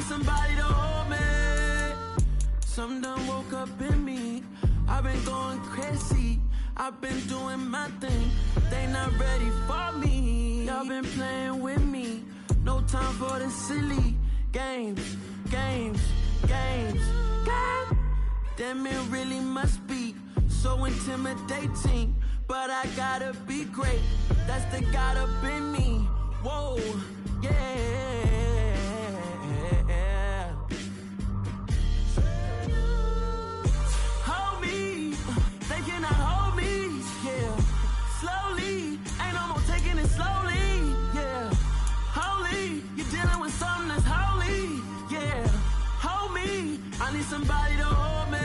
somebody to hold me. Something done woke up in me. I've been going crazy. I've been doing my thing. They not ready for me. Y'all been playing with me. No time for the silly games. Damn, it really must be so intimidating. But I gotta be great. That's the God up in me. Whoa, yeah. Hold me, they cannot hold me, yeah. Slowly, ain't no more taking it slowly, yeah. Holy, you're dealing with something that's holy, yeah. Hold me, I need somebody to hold me.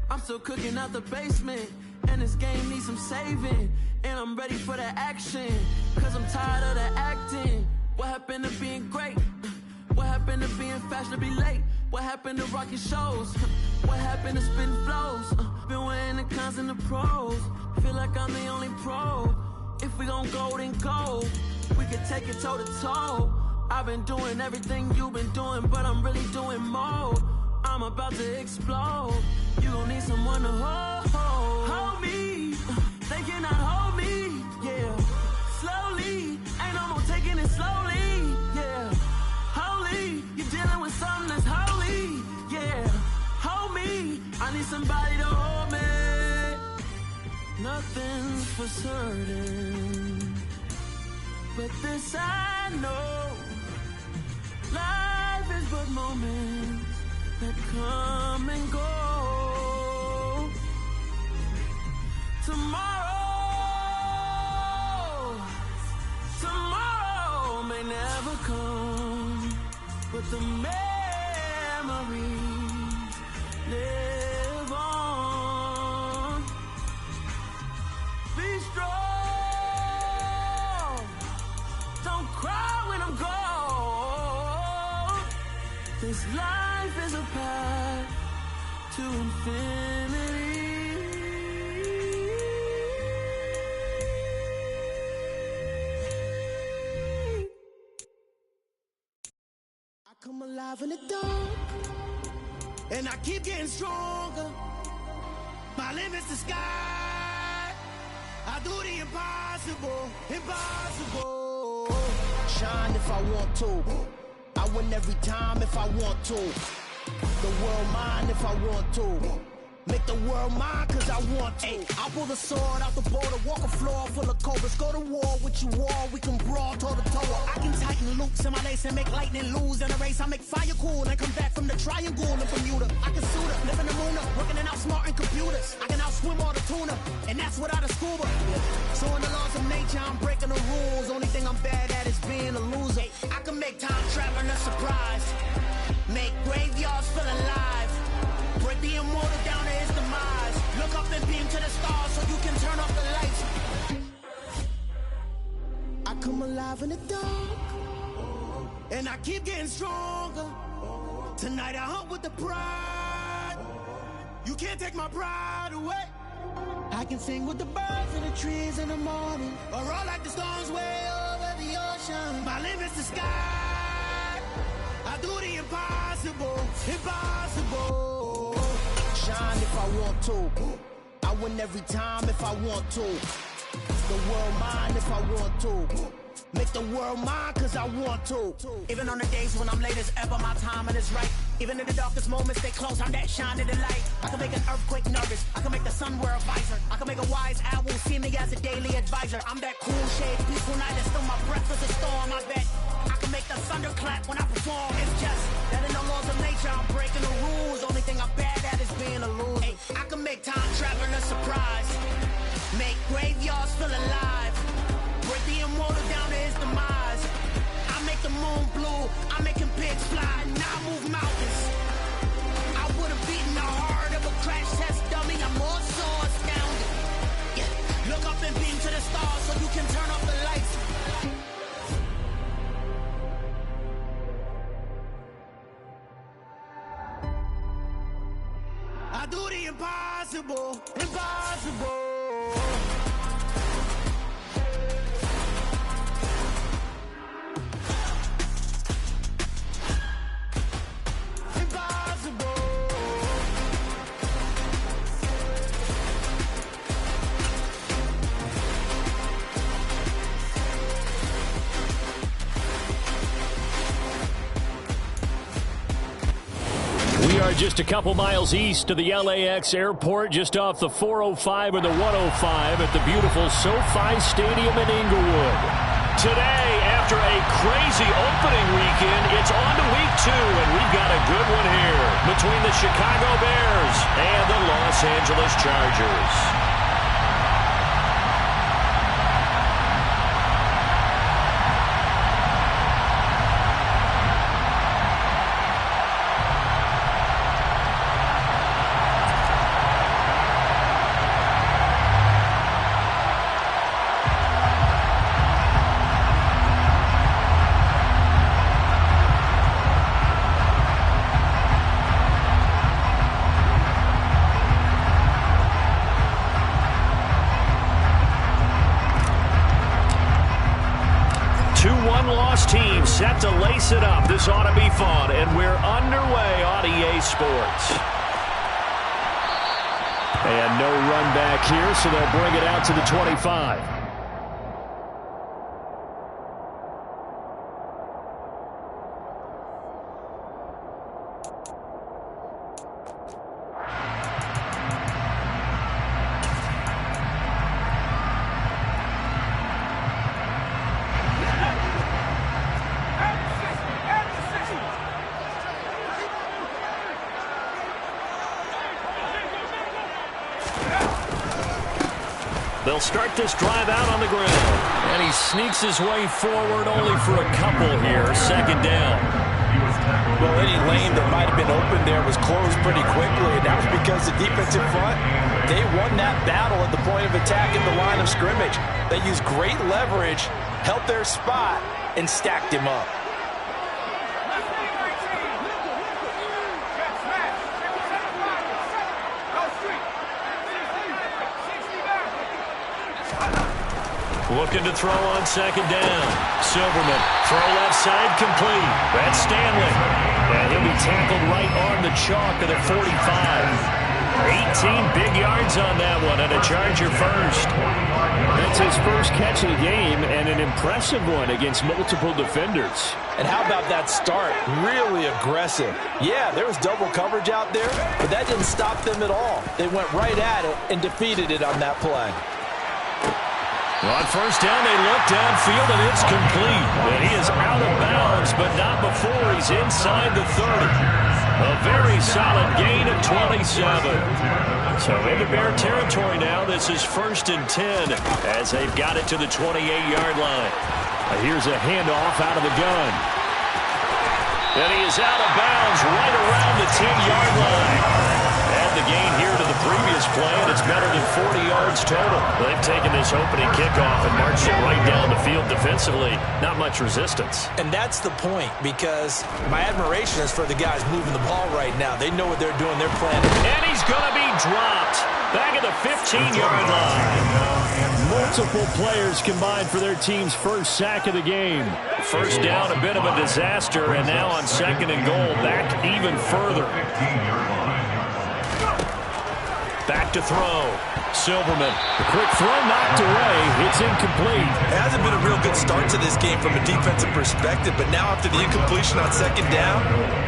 I'm still cooking out the basement, and this game needs some saving. And I'm ready for the action, cause I'm tired of the acting. What happened to being great? What happened to being fashionably late? What happened to rocking shows? What happened to spitting flows? Been wearing the cons and the pros. Feel like I'm the only pro. If we gon' go, then go. We could take it toe to toe. I've been doing everything you've been doing, but I'm really doing more. I'm about to explode. You gon' need someone to hold me. They cannot hold me, yeah. Slowly, ain't no more taking it slowly, yeah. Holy, you're dealing with something that's holy, yeah. Hold me, I need somebody to hold me. Nothing's for certain, but this I know. Life is but moments that come and go. Tomorrow may never come, but the memories live on. Be strong, don't cry when I'm gone. This life is a path to infinity. Come alive in the dark, and I keep getting stronger. My limit's the sky. I do the impossible, impossible. Shine if I want to. I win every time if I want to. The world mine if I want to. Make the world mine cause I want to. I pull the sword out the border, walk a floor full of cobras. Go to war with you all, we can brawl toe to toe. I can tighten loops in my lace and make lightning lose in a race. I make fire cool and come back from the triangle in Bermuda. I can suit up, live in the moon up, working and outsmarting computers. I can outswim all the tuna, and that's without a scuba. So in the laws of nature, I'm breaking the rules. Only thing I'm bad at is being a loser. I can make time traveling a surprise. Make graveyards feel alive. Break the immortal down to his demise. Look up and beam to the stars so you can turn off the lights. I come alive in the dark, and I keep getting stronger. Tonight I hunt with the pride. You can't take my pride away. I can sing with the birds and the trees in the morning, or roll like the storms way over the ocean. My limit's the sky. I do the impossible, impossible. Shine if I want to. I win every time if I want to. The world mine if I want to. Make the world mine cause I want to. Even on the days when I'm late as ever, my timing is right. Even in the darkest moments, stay close, I'm that shine in the light. I can make an earthquake nervous, I can make the sun wear a visor. I can make a wise owl see me as a daily advisor. I'm that cool shade, peaceful night, and still my breath is a storm, I bet. I can make the thunder clap when I perform. It's just that in the laws of nature, I'm breaking the rules. Only thing I'm bad at is being a loser. Hey, I can make time traveling a surprise. Make graveyards feel alive. Break the immortal down to his demise. I make the moon blue, I'm making pigs fly, and I move mountains. I would've beaten the heart of a crash test dummy. I'm more so astounded. Yeah. Look up and beam to the stars so you can turn off the lights. I do the impossible, impossible. We are just a couple miles east of the LAX airport, just off the 405 or the 105 at the beautiful SoFi Stadium in Inglewood. Today, after a crazy opening weekend, it's on to week 2, and we've got a good one here between the Chicago Bears and the Los Angeles Chargers. Team set to lace it up. This ought to be fun, and we're underway on EA Sports. And no run back here, so they'll bring it out to the 25. They'll start this drive out on the ground. And he sneaks his way forward only for a couple here. Second down. Well, any lane that might have been open there was closed pretty quickly, and that was because the defensive front, they won that battle at the point of attack at the line of scrimmage. They used great leverage, held their spot, and stacked him up. Looking to throw on second down. Silverman, throw left side, complete. That's Stanley. And he'll be tackled right on the chalk of the 45. 18 big yards on that one, and a Charger first. That's his first catch of the game, and an impressive one against multiple defenders. And how about that start? Really aggressive. Yeah, there was double coverage out there, but that didn't stop them at all. They went right at it and defeated it on that play. On first down, they look downfield, and it's complete. And he is out of bounds, but not before he's inside the 30. A very solid gain of 27. So into Bear territory now. This is 1st and 10 as they've got it to the 28-yard line. Here's a handoff out of the gun. And he is out of bounds right around the 10-yard line. Add the gain here to the previous play, and it's better than 40 yards total. They've taken this opening kickoff and marched it right down the field defensively. Not much resistance. And that's the point, because my admiration is for the guys moving the ball right now. They know what they're doing. They're planning. And he's going to be dropped back at the 15-yard line. Multiple players combined for their team's first sack of the game. First down, a bit of a disaster, and now on 2nd and goal, back even further. Back to throw. Silverman. The quick throw knocked away. It's incomplete. It hasn't been a real good start to this game from a defensive perspective, but now after the incompletion on 2nd down,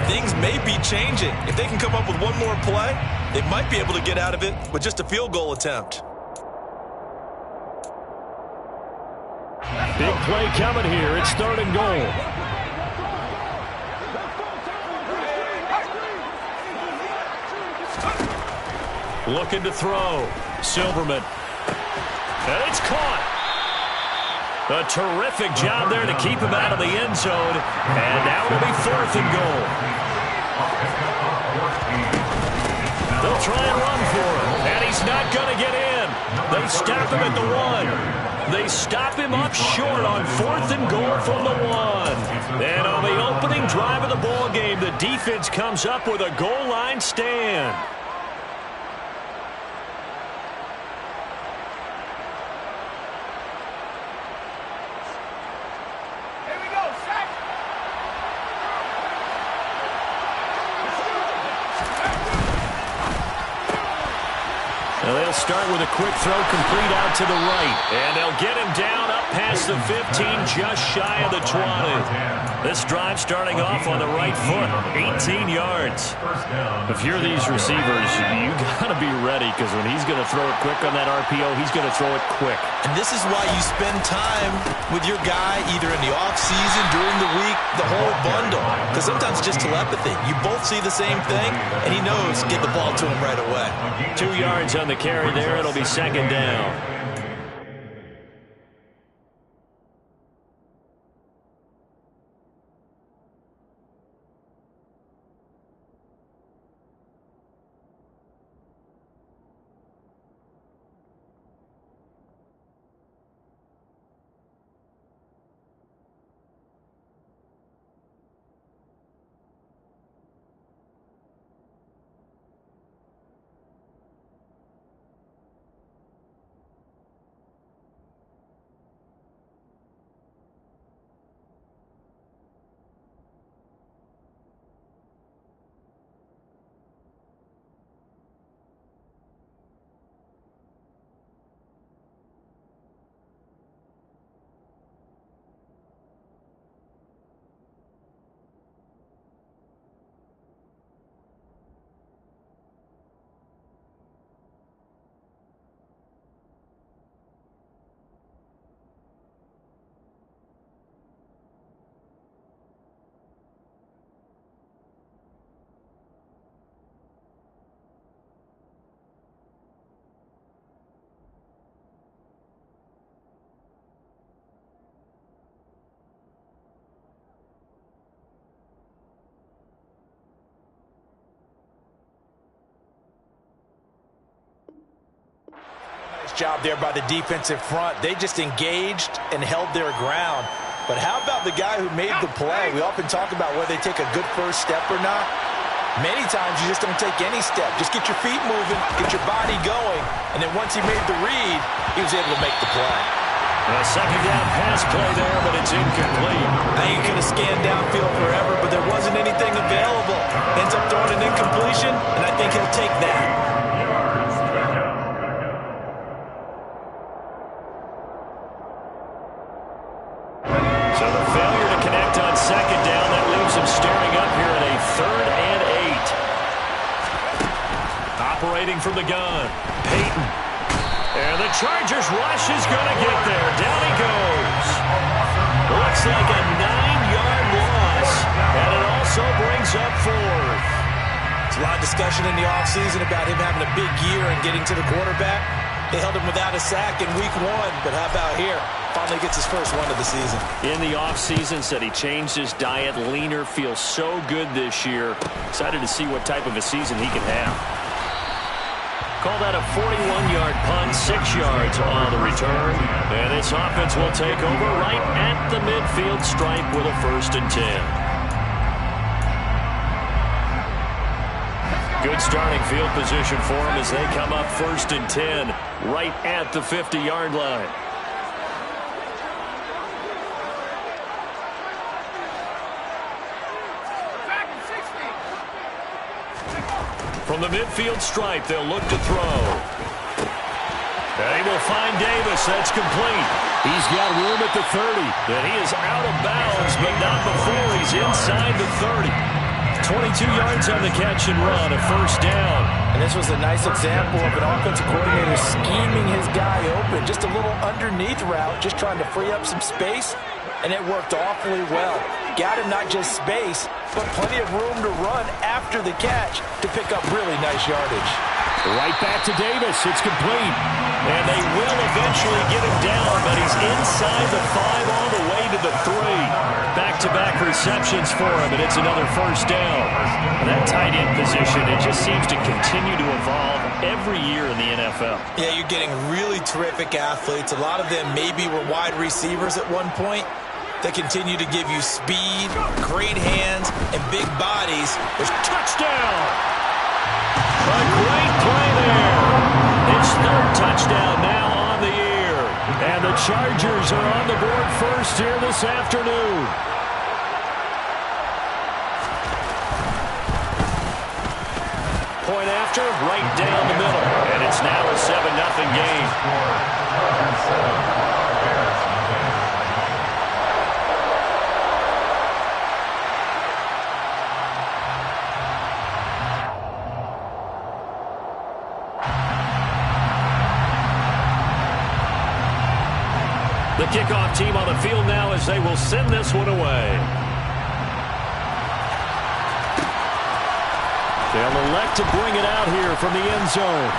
things may be changing. If they can come up with one more play, they might be able to get out of it with just a field goal attempt. Big play coming here. It's 3rd and goal. Looking to throw. Silverman. And it's caught. A terrific job there to keep him out of the end zone. And now it'll be 4th and goal. They'll try and run for him. And he's not going to get in. They stop him at the 1. They stop him up short on 4th and goal from the 1. And on the opening drive of the ball game, the defense comes up with a goal line stand. Now they'll start with a quick throw complete out to the right. And they'll get him down up past the 15, just shy of the 20. This drive starting off on the right foot, 18 yards. If you're these receivers, you got to be ready, because when he's going to throw it quick on that RPO, he's going to throw it quick. And this is why you spend time with your guy either in the offseason, during the week, the whole bundle. Because sometimes it's just telepathy. You both see the same thing, and he knows get the ball to him right away. 2 yards on the carry there. It'll be second down. Job there by the defensive front. They just engaged and held their ground. But how about the guy who made the play? We often talk about whether they take a good first step or not. Many times you just don't take any step. Just get your feet moving, get your body going, and then once he made the read, he was able to make the play. A second down pass play there, but it's incomplete. I think he could have scanned downfield forever, but there wasn't anything available. Ends up throwing an incompletion, and I think he'll take that. Second down, that leaves him staring up here at a 3rd and 8. Operating from the gun, Peyton. And the Chargers rush is going to get there. Down he goes. Looks like a 9-yard loss, and it also brings up 4th. There's a lot of discussion in the offseason about him having a big year and getting to the quarterback. They held him without a sack in week 1, but how about here? Finally gets his first one of the season. In the offseason, said he changed his diet, leaner, feels so good this year. Excited to see what type of a season he can have. Call that a 41-yard punt, 6 yards on the return. And this offense will take over right at the midfield stripe with a 1st and 10. Good starting field position for them as they come up 1st and 10 right at the 50-yard line. From the midfield stripe, they'll look to throw. They will find Davis. That's complete. He's got room at the 30. And he is out of bounds, but not before he's inside the 30. 22 yards on the catch and run, a 1st down. And this was a nice example of an offensive coordinator scheming his guy open. Just a little underneath route, just trying to free up some space, and it worked awfully well. Got him not just space, but plenty of room to run after the catch to pick up really nice yardage. Right back to Davis. It's complete. And they will eventually get him down, but he's inside the 5 all the way to the 3. Back-to-back receptions for him, and it's another 1st down. And that tight end position, it just seems to continue to evolve every year in the NFL. Yeah, you're getting really terrific athletes. A lot of them maybe were wide receivers at one point. They continue to give you speed, great hands, and big bodies. There's touchdown! A great play there. It's 3rd touchdown now on the year. And the Chargers are on the board first here this afternoon. point after, right down the middle. And it's now a 7-0 game. The kickoff team on the field now as they will send this one away. They'll elect to bring it out here from the end zone.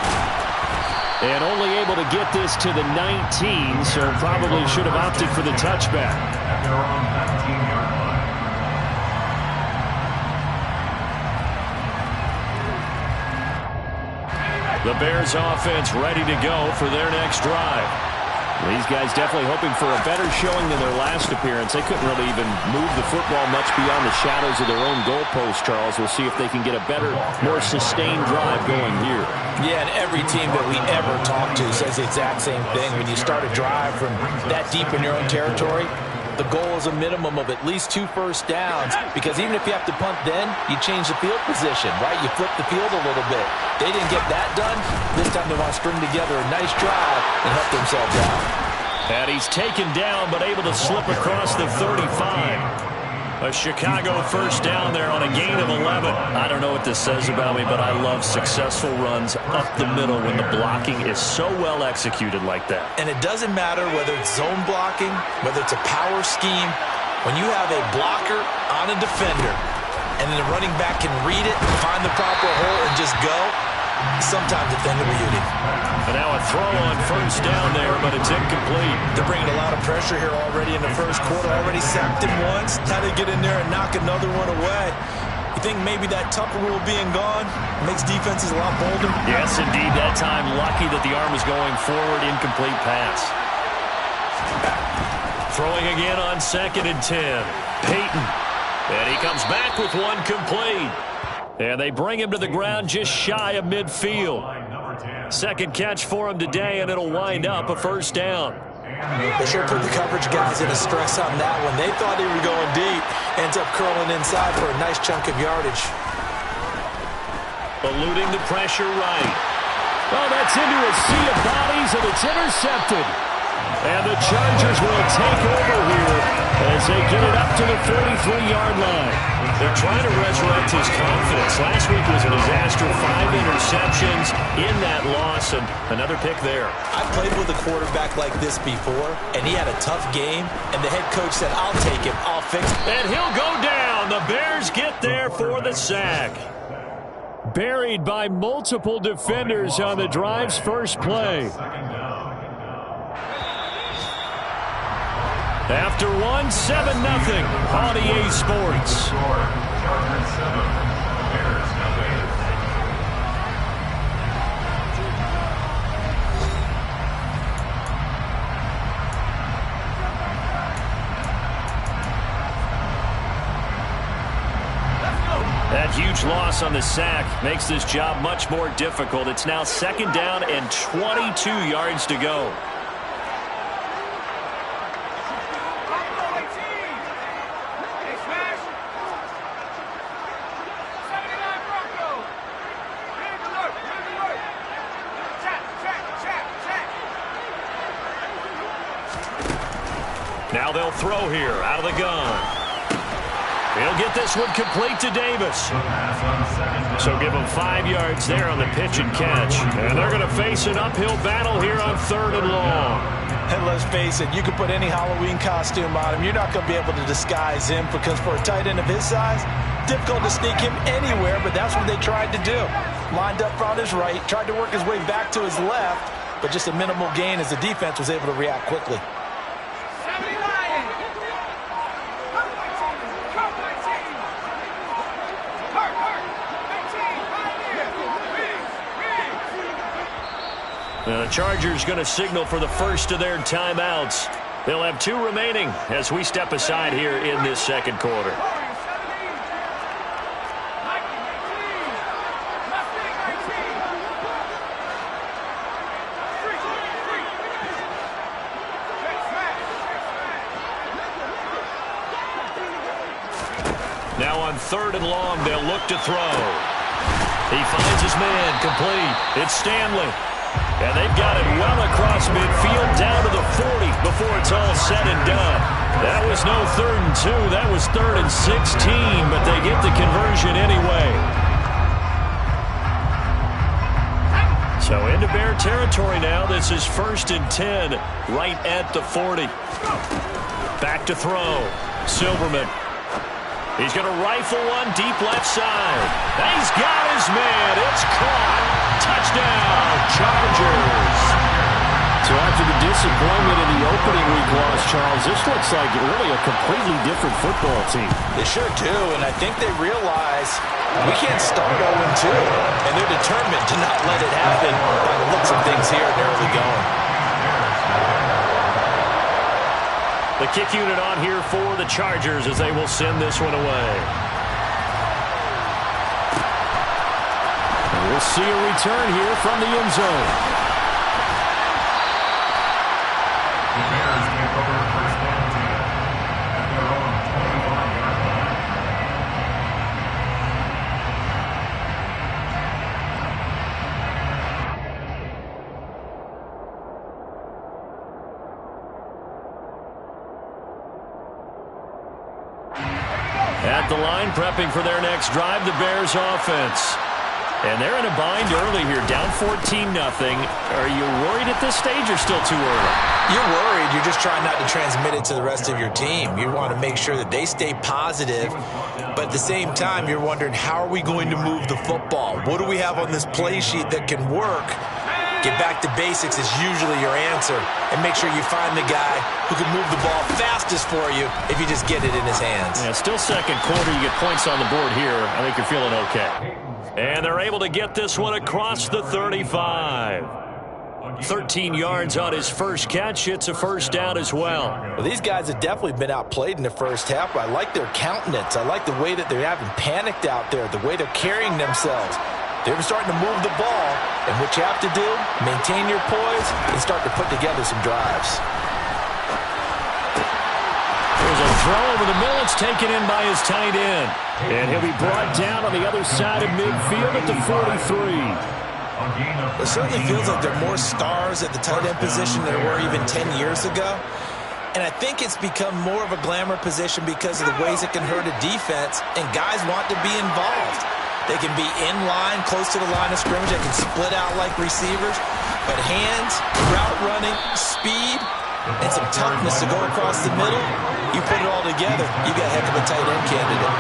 And only able to get this to the 19, so probably should have opted for the touchback. At their own 19-yard line. The Bears offense ready to go for their next drive. These guys definitely hoping for a better showing than their last appearance. They couldn't really even move the football much beyond the shadows of their own goalpost, Charles. We'll see if they can get a better, more sustained drive going here. Yeah, and every team that we ever talk to says the exact same thing. When you start a drive from that deep in your own territory, the goal is a minimum of at least 2 first downs, because even if you have to punt then, you change the field position, right? You flip the field a little bit. They didn't get that done. This time they want to string together a nice drive and help themselves out. And he's taken down, but able to slip across the 35. A Chicago first down there on a gain of 11. I don't know what this says about me, but I love successful runs up the middle when the blocking is so well executed like that. And it doesn't matter whether it's zone blocking, whether it's a power scheme. When you have a blocker on a defender, and then the running back can read it, find the proper hole, and just go, sometimes a thing of beauty. And now a throw on first down there, but it's incomplete. They're bringing a lot of pressure here already in the first quarter. Already sacked him once. Now they get in there and knock another one away. You think maybe that Tucker rule being gone makes defenses a lot bolder? Yes, indeed. That time, lucky that the arm was going forward. Incomplete pass. Throwing again on 2nd and 10. Peyton. And he comes back with one complete. And they bring him to the ground just shy of midfield. Second catch for him today, and it'll wind up a first down. They sure put the coverage guys in a stress on that one. They thought they were going deep. Ends up curling inside for a nice chunk of yardage. Eluding the pressure right. Oh, that's into a sea of bodies, and it's intercepted. And the Chargers will take over here as they get it up to the 43-yard line. They're trying to resurrect his confidence. Last week was a disaster. 5 interceptions in that loss, and another pick there. I played with a quarterback like this before, and he had a tough game, and the head coach said, I'll take him, I'll fix him. And he'll go down. The Bears get there for the sack. Buried by multiple defenders on the drive's first play. After one, 7-0 on EA Sports. That huge loss on the sack makes this job much more difficult. It's now 2nd down and 22 yards to go. Now they'll throw here out of the gun. He'll get this one complete to Davis. So give him 5 yards there on the pitch and catch. And they're going to face an uphill battle here on 3rd and long. And let's face it, you can put any Halloween costume on him. You're not going to be able to disguise him, because for a tight end of his size, difficult to sneak him anywhere, but that's what they tried to do. Lined up on his right, tried to work his way back to his left, but just a minimal gain as the defense was able to react quickly. The Chargers going to signal for the first of their timeouts. They'll have 2 remaining as we step aside here in this second quarter. Now on 3rd and long, they'll look to throw. He finds his man, complete. It's Stanley. And they've got it well across midfield down to the 40 before it's all said and done. That was no 3rd and 2. That was 3rd and 16, but they get the conversion anyway. So into Bear territory now. This is 1st and 10 right at the 40. Back to throw. Silverman. He's going to rifle one deep left side. He's got his man. It's caught. Touchdown, Chargers. So after the disappointment in the opening week loss, Charles, this looks like really a completely different football team. They sure do, and I think they realize we can't start 0-2, and they're determined to not let it happen by the looks of things here in early going. The kick unit on here for the Chargers as they will send this one away. And we'll see a return here from the end zone. The Bears take over first and 10 at their own 25-yard line. At the line, prepping for their next drive, the Bears offense. And they're in a bind early here, down 14-0. Are you worried at this stage or still too early? You're worried. You're just trying not to transmit it to the rest of your team. You want to make sure that they stay positive, but at the same time, you're wondering, how are we going to move the football? What do we have on this play sheet that can work? Get back to basics is usually your answer, and make sure you find the guy who can move the ball fastest for you if you just get it in his hands. Yeah, still second quarter. You get points on the board here. I think you're feeling okay. And they're able to get this one across the 35. 13 yards on his first catch. It's a first down as well. Well, these guys have definitely been outplayed in the first half, but I like their countenance. I like the way that they haven't panicked out there, the way they're carrying themselves. They're starting to move the ball, and what you have to do, maintain your poise and start to put together some drives. There's a throw over the middle. It's taken in by his tight end. And he'll be brought down on the other side of midfield at the 43. It certainly feels like there are more stars at the tight end position than there were even 10 years ago. And I think it's become more of a glamour position because of the ways it can hurt a defense, and guys want to be involved. They can be in line, close to the line of scrimmage. They can split out like receivers. But hands, route running, speed, and some toughness to go across the middle, you put it all together, you got a heck of a tight end candidate.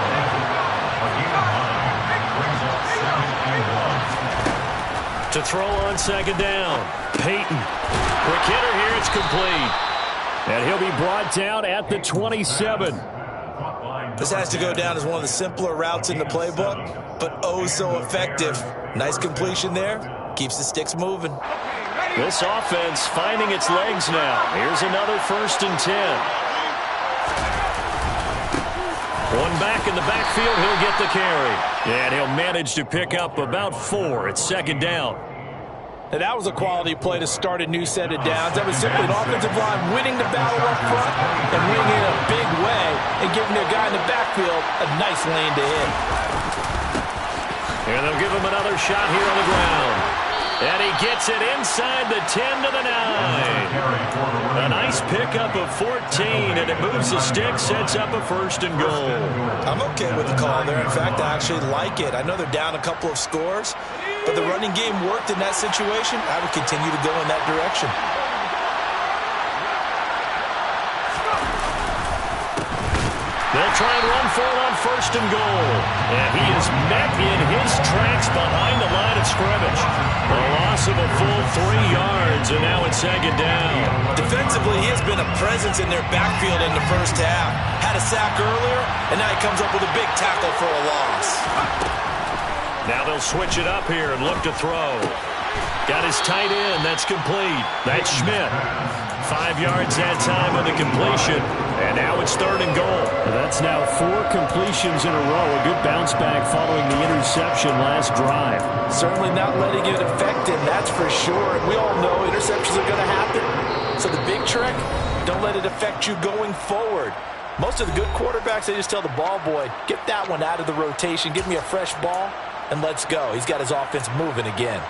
To throw on second down. Peyton. Quick hitter here. It's complete. And he'll be brought down at the 27. This has to go down as one of the simpler routes in the playbook, but oh so effective. Nice completion there. Keeps the sticks moving. This offense finding its legs now. Here's another 1st and 10. One back in the backfield. He'll get the carry. And he'll manage to pick up about 4. It's second down. Now that was a quality play to start a new set of downs. That was simply an offensive line winning the battle up front and winning in a big way and giving their guy in the backfield a nice lane to hit. And they'll give him another shot here on the ground. And he gets it inside the 10 to the 9. A nice pickup of 14, and it moves the stick, sets up a 1st and goal. I'm okay with the call there. In fact, I actually like it. I know they're down a couple of scores, but the running game worked in that situation. I would continue to go in that direction. They'll try and run for it on 1st and goal. And he is met in his tracks behind the line of scrimmage. A loss of a full 3 yards, and now it's second down. Defensively, he has been a presence in their backfield in the first half. Had a sack earlier, and now he comes up with a big tackle for a loss. Now they'll switch it up here and look to throw. Got his tight end. That's complete. That's Schmidt. 5 yards that time on the completion. And now it's 3rd and goal. That's now 4 completions in a row. A good bounce back following the interception last drive. Certainly not letting it affect him, that's for sure. And we all know interceptions are going to happen. So the big trick, don't let it affect you going forward. Most of the good quarterbacks, they just tell the ball boy, get that one out of the rotation. Give me a fresh ball. and let's go. He's got his offense moving again.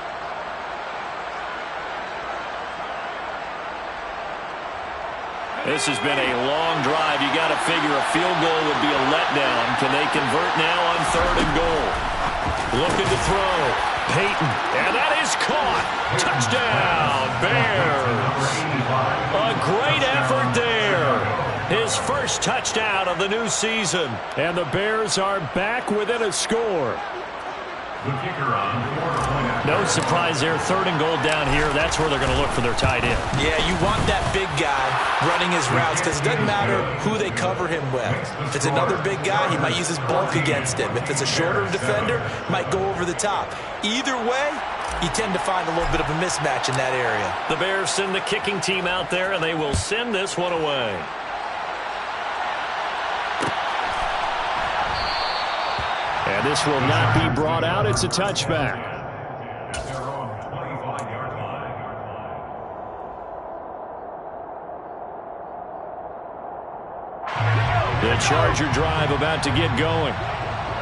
This has been a long drive. You got to figure a field goal would be a letdown. Can they convert now on 3rd and goal? Looking to throw. Peyton, and that is caught. Touchdown, Bears. A great effort there. His first touchdown of the new season. And the Bears are back within a score. The kicker on quarter. No surprise there. 3rd and goal down here. That's where they're going to look for their tight end. Yeah, you want that big guy running his routes because it doesn't matter who they cover him with. If it's another big guy, he might use his bulk against him. If it's a shorter defender, might go over the top. Either way, you tend to find a little bit of a mismatch in that area. The Bears send the kicking team out there, and they will send this one away. And this will not be brought out. It's a touchback. At their own 25-yard line. The Charger drive about to get going.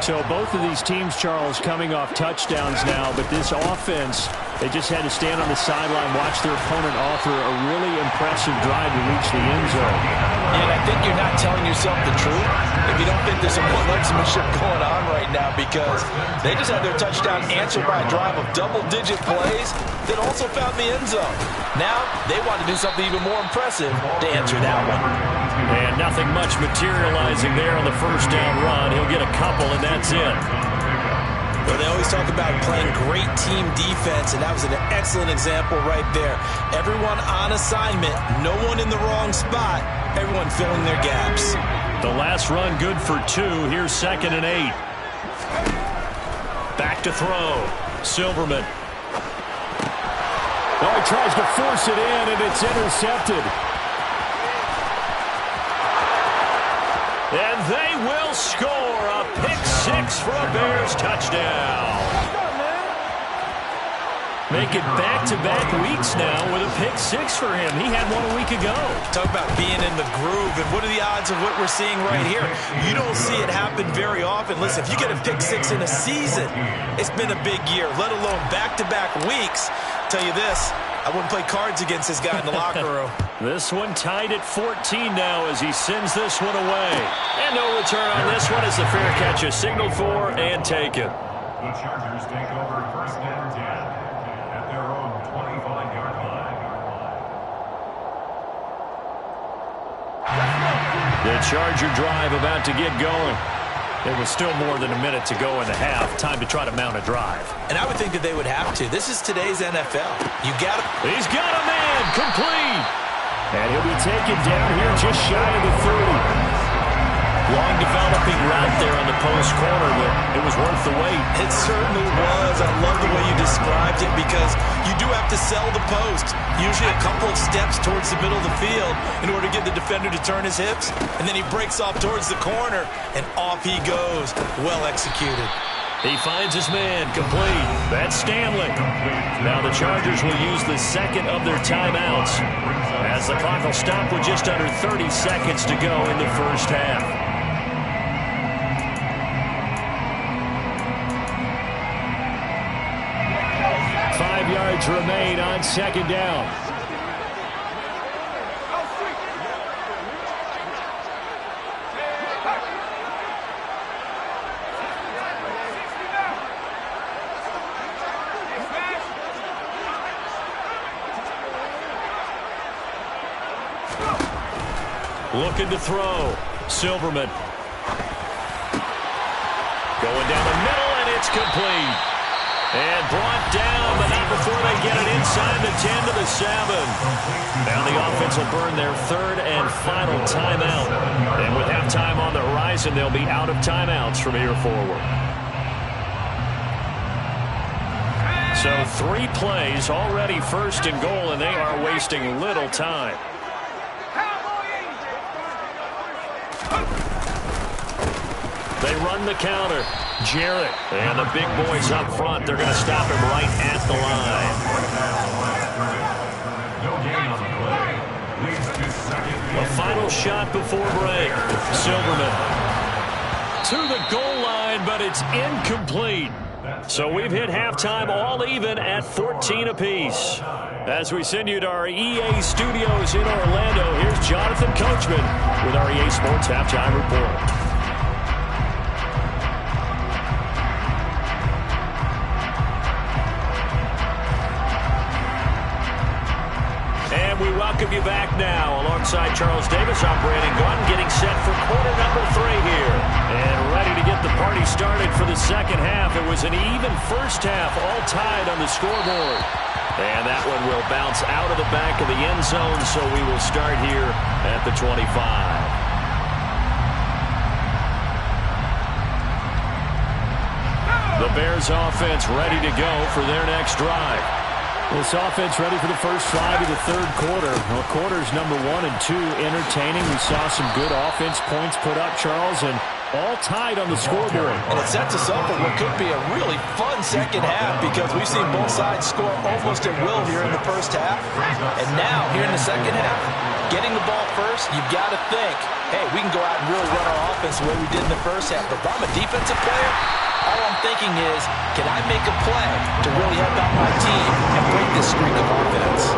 So both of these teams, Charles, coming off touchdowns now, but this offense, they just had to stand on the sideline, watch their opponent author a really impressive drive to reach the end zone. And I think you're not telling yourself the truth if you don't think there's some one-upsmanship going on right now, because they just had their touchdown answered by a drive of double-digit plays that also found the end zone. Now they want to do something even more impressive to answer that one. And nothing much materializing there on the first down run. He'll get a couple, and that's it. Well, they always talk about playing great team defense, and that was an excellent example right there. Everyone on assignment, no one in the wrong spot, everyone filling their gaps. The last run good for 2. Here's 2nd and 8. Back to throw. Silverman. Oh, he tries to force it in, and it's intercepted. And they will score a pick 6 for a Bears touchdown. Make it back-to-back weeks now with a pick 6 for him. He had one a week ago. Talk about being in the groove, and what are the odds of what we're seeing right here? You don't see it happen very often. Listen, if you get a pick 6 in a season, it's been a big year, let alone back-to-back weeks. Tell you this, I wouldn't play cards against this guy in the locker room. This one tied at 14 now as he sends this one away. And no return on this one as the fair catch is signaled for and taken. The Chargers take over 1st and 10 at their own 25-yard line. The Charger drive about to get going. There was still more than a minute to go in the half. Time to try to mount a drive. And I would think that they would have to. This is today's NFL. You got to. He's got a man complete. And he'll be taken down here just shy of the 30. Long developing route there on the post corner, but it was worth the wait. It certainly was. I love the way you described it because you do have to sell the post. Usually a couple of steps towards the middle of the field in order to get the defender to turn his hips. And then he breaks off towards the corner, and off he goes. Well executed. He finds his man complete. That's Stanley. Now the Chargers will use the second of their timeouts as the clock will stop with just under 30 seconds to go in the first half. 5 yards remain on 2nd down. Looking to throw. Silverman. Going down the middle, and it's complete. And brought down, but not before they get it inside the 10 to the 7. Now the offense will burn their 3rd and final timeout. And with halftime on the horizon, they'll be out of timeouts from here forward. So 3 plays, already 1st and goal, and they are wasting little time. They run the counter. Jarrett and the big boys up front. They're going to stop him right at the line. A final shot before break. Silverman to the goal line, but it's incomplete. So we've hit halftime all even at 14 apiece. As we send you to our EA studios in Orlando, here's Jonathan Coachman with our EA Sports Halftime Report. And we welcome you back now. Alongside Charles Davis, I'm Brandon Gunn, getting set for quarter number 3 here. And ready to get the party started for the second half. It was an even first half, all tied on the scoreboard. And that one will bounce out of the back of the end zone, so we will start here at the 25. The Bears offense ready to go for their next drive. This offense ready for the first drive of the third quarter. Well, quarters number 1 and 2 entertaining. We saw some good offense points put up, Charles, and all tied on the scoreboard. And it sets us up for what could be a really fun second half because we've seen both sides score almost at will here in the first half. And now, here in the second half, getting the ball first, you've got to think, hey, we can go out and really run our offense the way we did in the first half. But if I'm a defensive player, all I'm thinking is, can I make a play to really help out my team and break this streak of offense?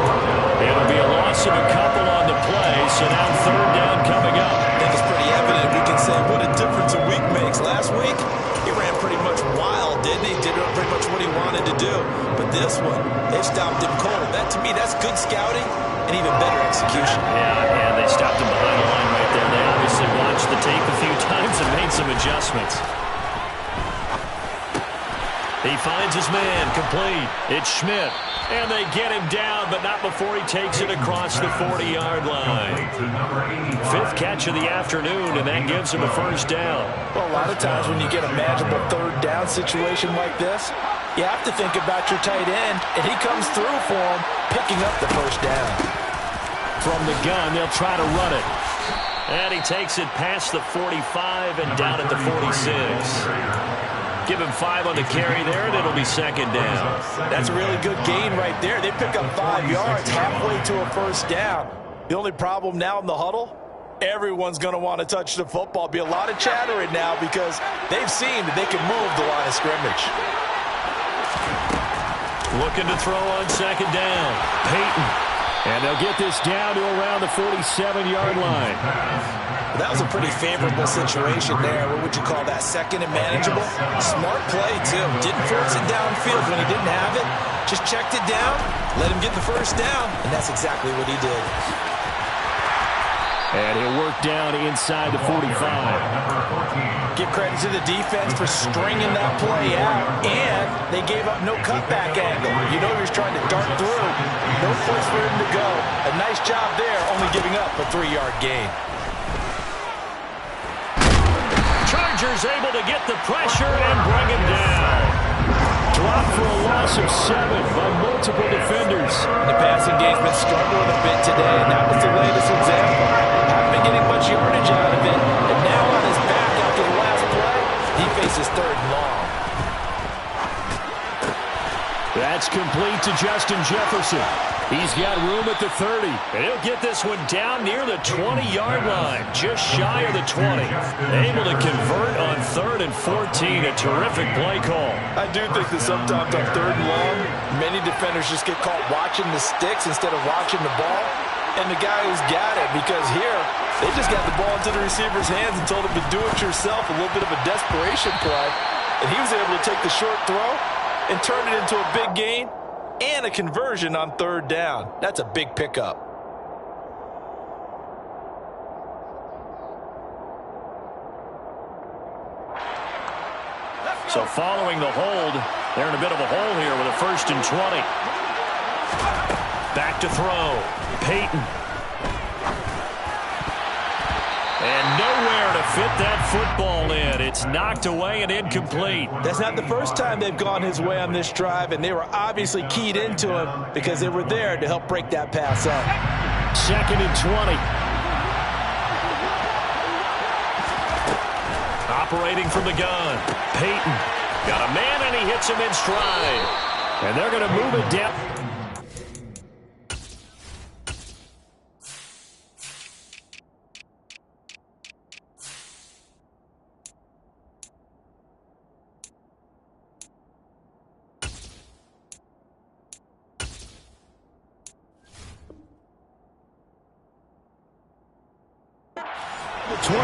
It'll be a loss of a couple on the play, so now third down coming up. I think it's pretty evident. We can say what a difference a week makes. Last week, he ran pretty much wild, didn't he? Did pretty much what he wanted to do. But this one, they stopped him cold. That, to me, that's good scouting and even better execution. Yeah, and they stopped him behind the line right there. They obviously watched the tape a few times and made some adjustments. He finds his man, complete. It's Schmidt. And they get him down, but not before he takes it across the 40-yard line. 5th catch of the afternoon, and that gives him a first down. Well, a lot of times when you get a manageable third down situation like this, you have to think about your tight end, and he comes through for him, picking up the first down. From the gun, they'll try to run it. And he takes it past the 45 and down at the 46. Give him 5 on the carry there, and it'll be second down. That's a really good gain right there. They pick up 5 yards halfway to a first down. The only problem now in the huddle, everyone's going to want to touch the football. Be a lot of chattering now because they've seen that they can move the line of scrimmage. Looking to throw on second down. Peyton. And they'll get this down to around the 47-yard line. That was a pretty favorable situation there. What would you call that? Second and manageable? Smart play, too. Didn't force it downfield when he didn't have it. Just checked it down, let him get the first down, and that's exactly what he did. And he'll work down inside the 45. Give credit to the defense for stringing that play out, and they gave up no cutback angle. You know he was trying to dart through. No place for him to go. A nice job there, only giving up a 3-yard gain. Chargers able to get the pressure and bring him down. Dropped for a loss of 7 by multiple defenders. The passing game's been struggling a bit today, and that was the latest example. Haven't been getting much yardage out of it, and now on his back after the last play, he faces 3rd and long. That's complete to Justin Jefferson. He's got room at the 30. And he'll get this one down near the 20-yard line, just shy of the 20. Able to convert on 3rd and 14. A terrific play call. I do think that sometimes on 3rd and long, many defenders just get caught watching the sticks instead of watching the ball. And the guy who's got it, because here, they just got the ball into the receiver's hands and told him to do it yourself, a little bit of a desperation play. And he was able to take the short throw and turn it into a big gain and a conversion on 3rd down. That's a big pickup. So following the hold, they're in a bit of a hole here with a 1st and 20. Back to throw. Peyton. And nowhere to fit that football in. It's knocked away and incomplete. That's not the first time they've gone his way on this drive, and they were obviously keyed into him because they were there to help break that pass up. 2nd and 20. Operating from the gun. Peyton. Got a man, and he hits him in stride. And they're going to move it down. the 25.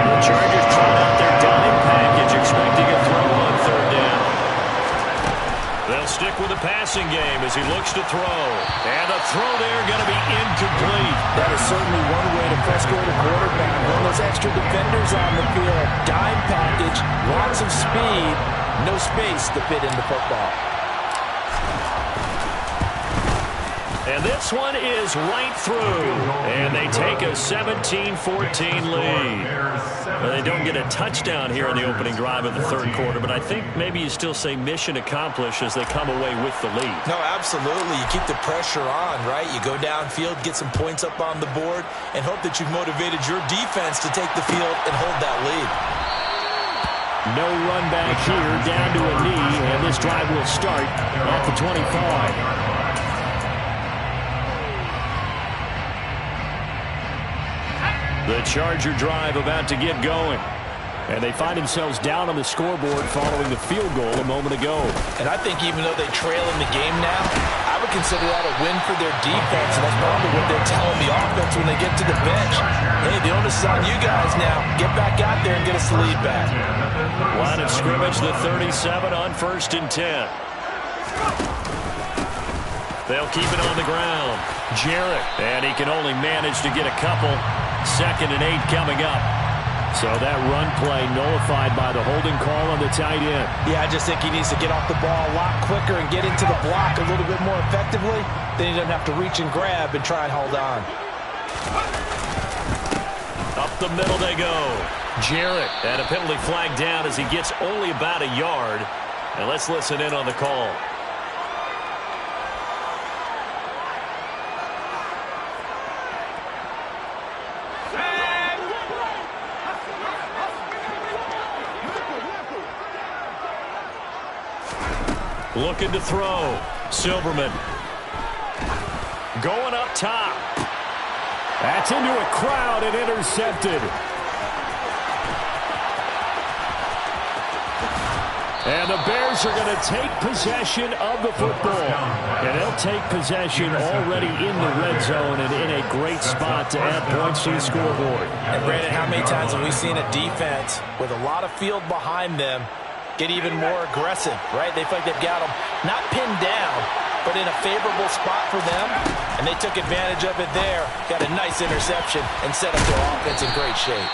The Chargers trying out their dime package, expecting a throw on third down. They'll stick with the passing game as he looks to throw. And the throw there going to be incomplete. That is certainly one way to frustrate a quarterback. One of those extra defenders on the field. Dime package, lots of speed, no space to fit in the football. And this one is right through. And they take a 17-14 lead. Well, they don't get a touchdown here in the opening drive of the third quarter, but I think maybe you still say mission accomplished as they come away with the lead. No, absolutely. You keep the pressure on, right? You go downfield, get some points up on the board, and hope that you've motivated your defense to take the field and hold that lead. No run back here, down to a knee, and this drive will start at the 25. The Charger drive about to get going. And they find themselves down on the scoreboard following the field goal a moment ago. And I think even though they trail in the game now, I would consider that a win for their defense. And that's probably what they're telling the offense when they get to the bench. Hey, the onus is on you guys now. Get back out there and get us the lead back. Line of scrimmage, the 37 on 1st and 10. They'll keep it on the ground. Jarrett, and he can only manage to get a couple. 2nd and 8 coming up. So that run play nullified by the holding call on the tight end. Yeah, I just think he needs to get off the ball a lot quicker and get into the block a little bit more effectively. Then he doesn't have to reach and grab and try and hold on. Up the middle they go. Jarrett, and a penalty flag down as he gets only about a yard. And let's listen in on the call. Looking to throw. Silverman. Going up top. That's into a crowd and intercepted. And the Bears are going to take possession of the football. And they'll take possession already in the red zone and in a great spot to add points to the scoreboard. And Brandon, how many times have we seen a defense with a lot of field behind them get even more aggressive, right? They feel like they've got them not pinned down, but in a favorable spot for them, and they took advantage of it there. Got a nice interception and set up their offense in great shape.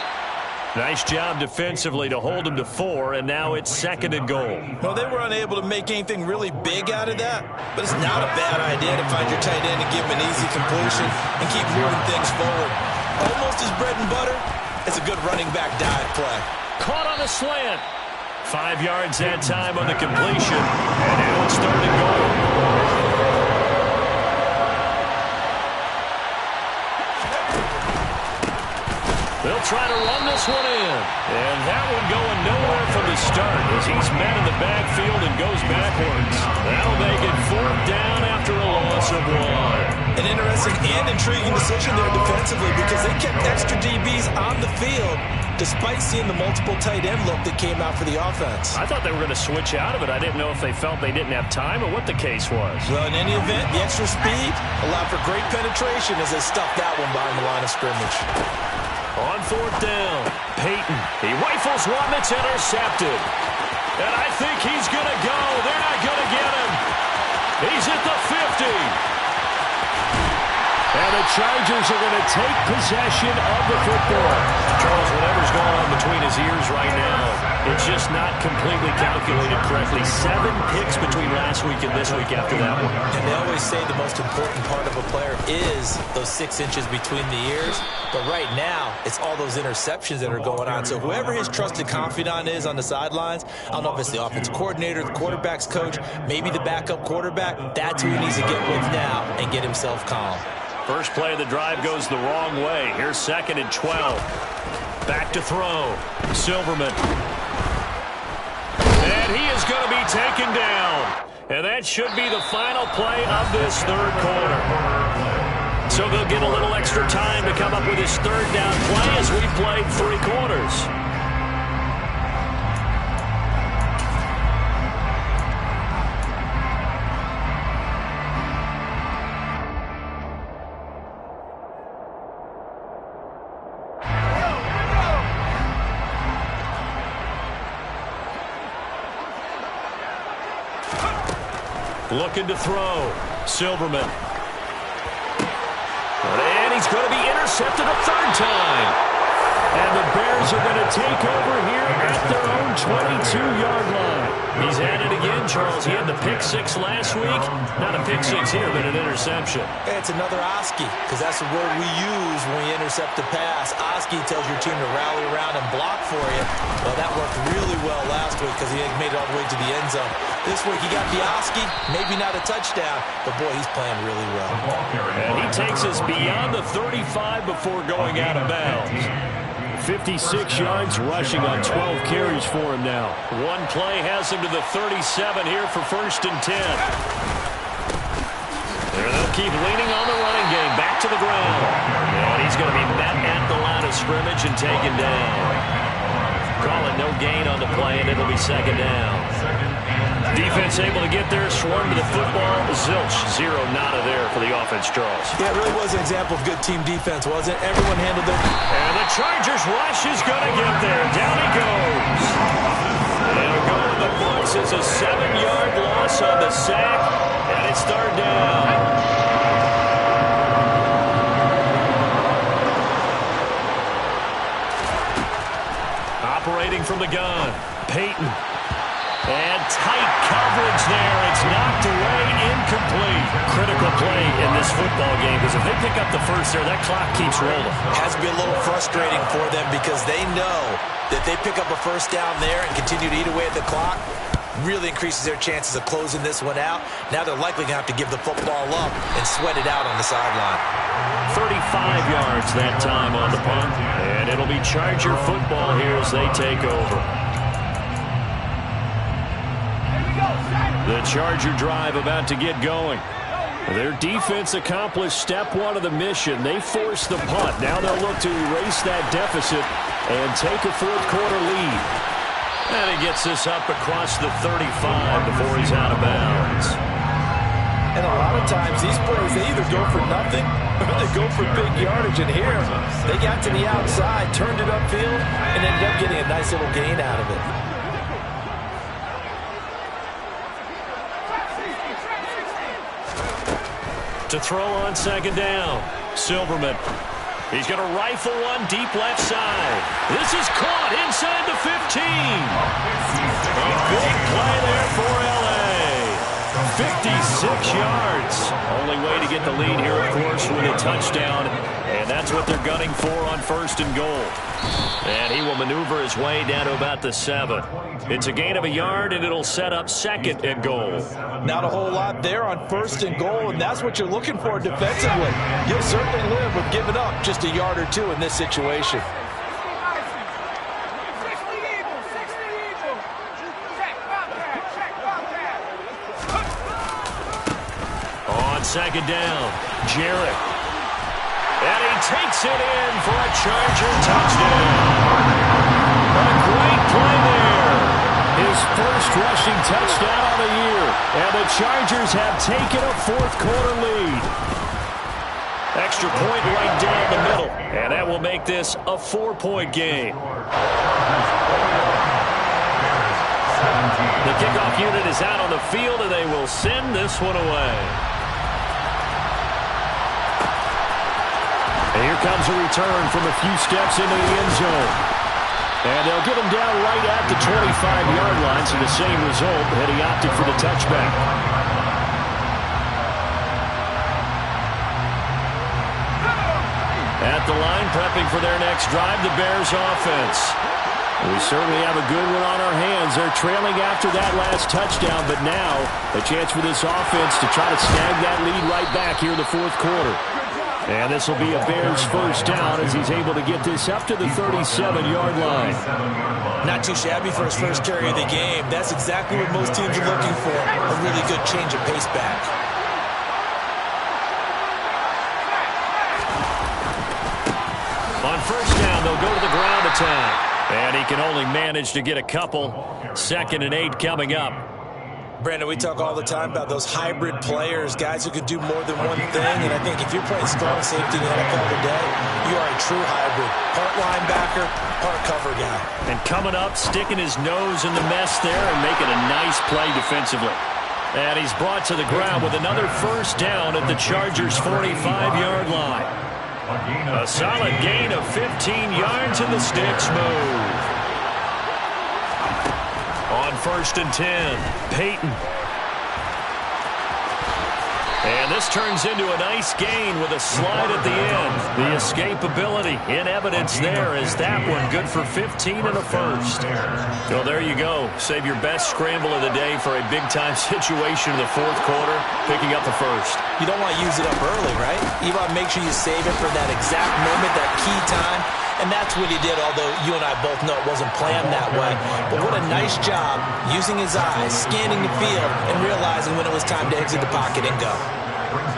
Nice job defensively to hold them to 4, and now it's 2nd and goal. Well, they were unable to make anything really big out of that, but it's not a bad idea to find your tight end and give him an easy completion and keep moving things forward. Almost as bread and butter as a good running back dive play. Caught on the slant. 5 yards that time on the completion. And now it's 3rd and goal. They'll try to run this one in. And that one going nowhere from the start as he's met in the backfield and goes backwards. That'll make it 4th down after a loss of 1. An interesting and intriguing decision there defensively because they kept extra DBs on the field despite seeing the multiple tight end look that came out for the offense. I thought they were going to switch out of it. I didn't know if they felt they didn't have time or what the case was. Well, in any event, the extra speed allowed for great penetration as they stuffed that one behind the line of scrimmage. On 4th down, Peyton. He rifles one that's intercepted. And I think he's going to go. They're not going to get him. He's at the 50. And the Chargers are going to take possession of the football. Charles, whatever's going on between his ears right now, it's just not completely calculated correctly. 7 picks between last week and this week after that one. And they always say the most important part of a player is those 6 inches between the ears. But right now, it's all those interceptions that are going on. So whoever his trusted confidant is on the sidelines, I don't know if it's the offensive coordinator, the quarterback's coach, maybe the backup quarterback, that's who he needs to get with now and get himself calm. First play of the drive goes the wrong way. Here's 2nd and 12. Back to throw. Silverman. And he is going to be taken down. And that should be the final play of this third quarter. So they'll get a little extra time to come up with his 3rd down play as we played 3 quarters. Looking to throw. Silverman. And he's going to be intercepted a third time. And the Bears are going to take over here at their own 22-yard line. He's at it again, Charles. He had the pick six last week. Not a pick six here, but an interception. It's another Oski, because that's the word we use when we intercept a pass. Oski tells your team to rally around and block for you. Well, that worked really well last week because he made it all the way to the end zone. This week he got the Oski, maybe not a touchdown, but boy, he's playing really well. And he takes us beyond the 35 before going out of bounds. 56 yards rushing on 12 carries for him now. One play has him to the 37 here for 1st and 10. And they'll keep leaning on the running game. Back to the ground. And he's going to be met at the line of scrimmage and taken down. Call it no gain on the play, and it'll be 2nd down. Defense able to get there, swarm to the football. Zilch, zero nada there for the offense, Charles. Yeah, it really was an example of good team defense, wasn't it? Everyone handled it. And the Chargers rush is going to get there. Down he goes. They'll go in the books as a 7-yard loss on the sack, and it's 3rd down. Operating from the gun, Peyton. And tight coverage there. It's knocked away, incomplete. Critical play in this football game because if they pick up the first there, that clock keeps rolling. Has to be a little frustrating for them because they know that they pick up a first down there and continue to eat away at the clock, really increases their chances of closing this one out. Now they're likely going to have to give the football up and sweat it out on the sideline. 35 yards that time on the punt. And it'll be Charger football here as they take over. The Charger drive about to get going. Their defense accomplished step one of the mission. They forced the punt. Now they'll look to erase that deficit and take a fourth-quarter lead. And he gets this up across the 35 before he's out of bounds. And a lot of times these plays, they either go for nothing or they go for big yardage. And here, they got to the outside, turned it upfield, and ended up getting a nice little gain out of it. To throw on 2nd down. Silverman. He's going to rifle one deep left side. This is caught inside the 15. A big play there for L.A. 56 yards. Only way to get the lead here, of course, with a touchdown. And that's what they're gunning for on 1st and goal. And he will maneuver his way down to about the 7. It's a gain of a yard, and it'll set up 2nd and goal. Not a whole lot there on 1st and goal, and that's what you're looking for defensively. You'll certainly live with giving up just a yard or two in this situation. On 2nd down, Jarrett. And he takes it in for a Charger touchdown. A great play there. His first rushing touchdown of the year. And the Chargers have taken a fourth-quarter lead. Extra point right down the middle. And that will make this a 4-point game. The kickoff unit is out on the field, and they will send this one away. And here comes a return from a few steps into the end zone. And they'll get him down right at the 25-yard line, so the same result, had he opted for the touchback. At the line, prepping for their next drive, the Bears offense. We certainly have a good one on our hands. They're trailing after that last touchdown, but now a chance for this offense to try to snag that lead right back here in the fourth quarter. And this will be a Bears first down as he's able to get this up to the 37-yard line. Not too shabby for his first carry of the game. That's exactly what most teams are looking for, a really good change of pace back. On first down, they'll go to the ground attack. And he can only manage to get a couple. 2nd and 8 coming up. Brandon, we talk all the time about those hybrid players, guys who can do more than one thing. And I think if you're playing strong safety in the NFL today, you are a true hybrid. Part linebacker, part cover guy. And coming up, sticking his nose in the mess there and making a nice play defensively. And he's brought to the ground with another first down at the Chargers' 45-yard line. A solid gain of 15 yards, and the sticks move. On 1st and 10, Peyton. And this turns into a nice gain with a slide at the end. The escapability in evidence there is that one good for 15 and a first. So there you go. Save your best scramble of the day for a big-time situation in the 4th quarter, picking up the first. You don't want to use it up early, right? You want to make sure you save it for that exact moment, that key time. And that's what he did, although you and I both know it wasn't planned that way. But what a nice job using his eyes, scanning the field, and realizing when it was time to exit the pocket and go.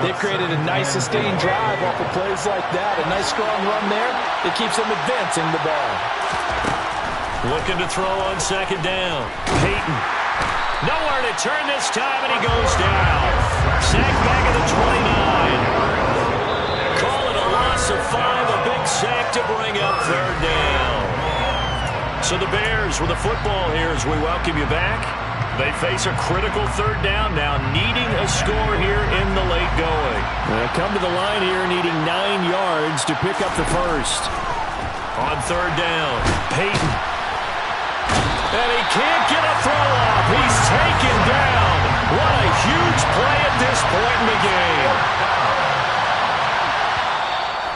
They've created a nice sustained drive off of plays like that. A nice strong run there that keeps them advancing the ball. Looking to throw on 2nd down. Peyton. Nowhere to turn this time, and he goes down. Sack back at the 29. Call it a loss of 5, a big sack to bring up 3rd down. So the Bears with the football here as we welcome you back. They face a critical 3rd down now, needing a score here in the late going. Come to the line here, needing 9 yards to pick up the first. On 3rd down, Peyton. And he can't get a throw off. He's taken down. What a huge play at this point in the game.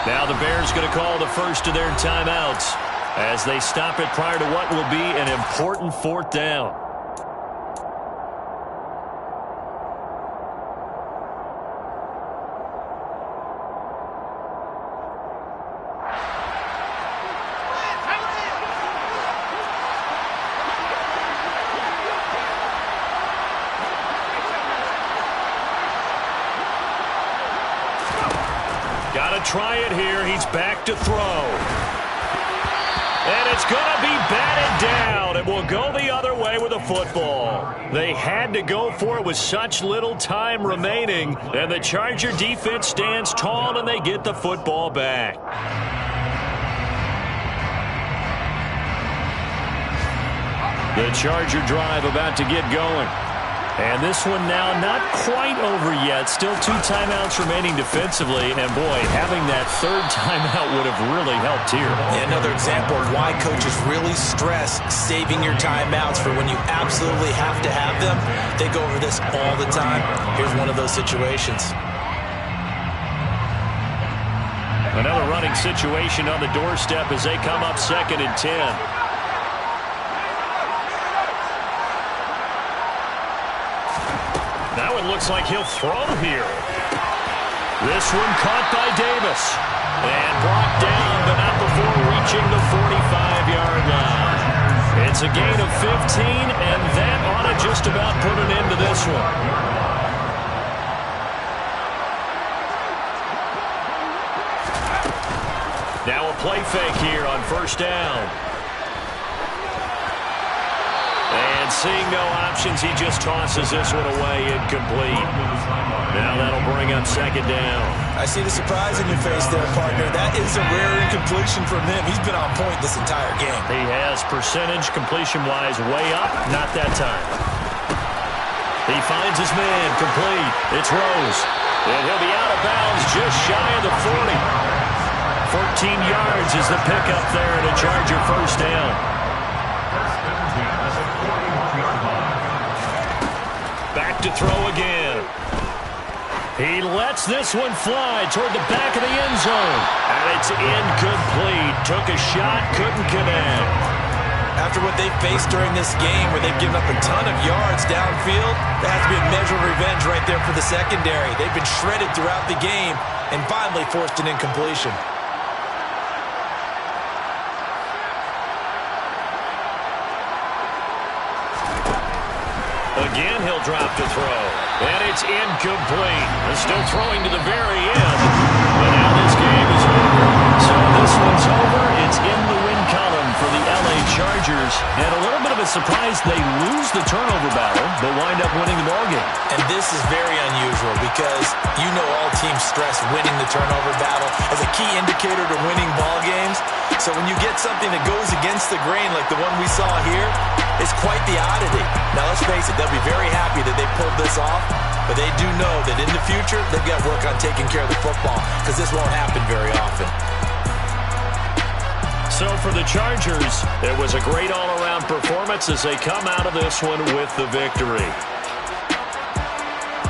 Now the Bears going to call the first of their timeouts as they stop it prior to what will be an important 4th down. Got to try it here. He's back to throw. And it's going to be batted down. It will go the other way with the football. They had to go for it with such little time remaining. And the Charger defense stands tall, and they get the football back. The Charger drive about to get going. And this one now not quite over yet. Still 2 timeouts remaining defensively. And, boy, having that 3rd timeout would have really helped here. Another example of why coaches really stress saving your timeouts for when you absolutely have to have them. They go over this all the time. Here's one of those situations. Another running situation on the doorstep as they come up 2nd and 10. Now it looks like he'll throw here. This one caught by Davis. And brought down, but not before reaching the 45-yard line. It's a gain of 15, and that ought to just about put an end to this one. Now a play fake here on 1st down. And seeing no options, he just tosses this one away, incomplete. Now that'll bring up 2nd down. I see the surprise in your face there, partner. That is a rare incompletion from him. He's been on point this entire game. He has percentage completion-wise way up, not that time. He finds his man, complete. It's Rose. And he'll be out of bounds just shy of the 40. 14 yards is the pickup there to Charger 1st down. Back to throw again. He lets this one fly toward the back of the end zone. And it's incomplete. Took a shot, couldn't connect. After what they faced during this game where they've given up a ton of yards downfield, that has to be a measure of revenge right there for the secondary. They've been shredded throughout the game and finally forced an incompletion. Again, he'll drop to throw. And it's incomplete. They're still throwing to the very end. But now this game is over. So this one's over. It's in the win column for the LA Chargers, and a little bit of a surprise they lose the turnover battle, but wind up winning the ballgame. And this is very unusual because you know all teams stress winning the turnover battle as a key indicator to winning ball games. So when you get something that goes against the grain like the one we saw here, it's quite the oddity. Now let's face it, they'll be very happy that they pulled this off, but they do know that in the future they've got to work on taking care of the football because this won't happen very often. So for the Chargers, it was a great all-around performance as they come out of this one with the victory.